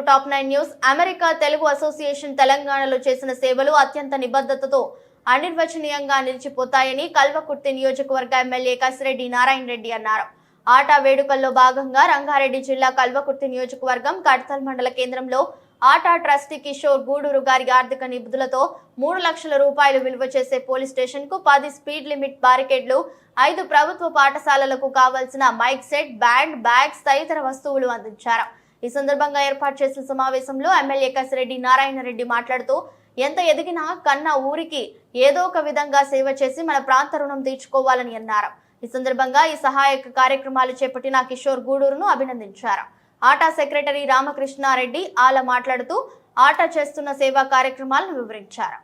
To top 9 news. America Telugu association తెలంగాణలో చేసిన సేవలు అత్యంత నిబద్ధతతో అనిర్వచనీయంగా నిలిచిపోతాయని కల్వకుర్తి నియోజకవర్గ ఎమ్మెల్యే కసిరెడ్డి నారాయణ రెడ్డి అన్నారు. ఆటా వేడుకల్లో భాగంగా రంగారెడ్డి జిల్లా కల్వకుర్తి నియోజకవర్గం కడ్తల్ మండల కేంద్రంలో ఆటా ట్రస్టీ కిషోర్ గూడూరు గారి ఆర్థిక నిధులతో 3 లక్షల రూపాయలు విలువ చేసే పోలీస్ స్టేషన్ కు 10 స్పీడ్ లిమిట్ బారికేడ్లు, 5 ప్రభుత్వ పాఠశాలలకు కావాల్సిన మైక్ సెట్, బ్యాండ్, బ్యాగ్స్ తదితర వస్తువులు అందించారు. ఈ సందర్భంగా ఏర్పాటు చేసిన సమావేశంలో ఎమ్మెల్యే కసిరెడ్డి నారాయణ రెడ్డి మాట్లాడుతూ, ఎంత ఎదిగినా కన్న ఊరికి ఏదో ఒక విధంగా సేవ చేసి మన ప్రాంత రుణం తీర్చుకోవాలని అన్నారు. ఈ సందర్భంగా ఈ సహాయక కార్యక్రమాలు చేపట్టిన కిషోర్ గూడూరును అభినందించారు. ఆటా సెక్రటరీ రామకృష్ణారెడ్డి ఆల మాట్లాడుతూ ఆటా చేస్తున్న సేవా కార్యక్రమాలను వివరించారు.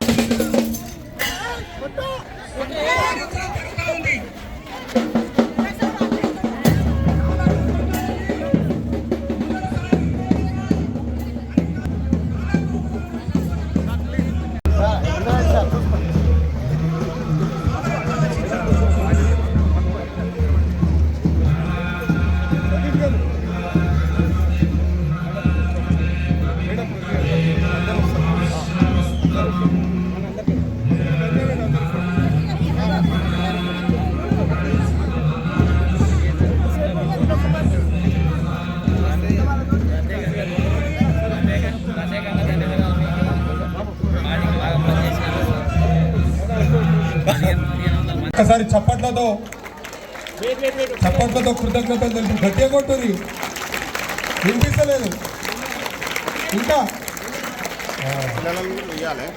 ఒకసారి చప్పట్లతో కృతజ్ఞతలు తెలిసి గట్టిగా కొట్టుది, వినిపించలేదు. ఇంకా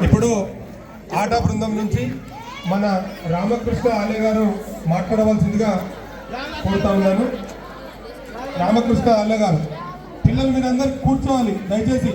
ఇప్పుడు ఆటా బృందం నుంచి మన రామకృష్ణ ఆలే గారు మాట్లాడవలసిందిగా కోరుతా ఉన్నాను. రామకృష్ణ ఆలే గారు, పిల్లలు మీరందరూ కూర్చోవాలి దయచేసి.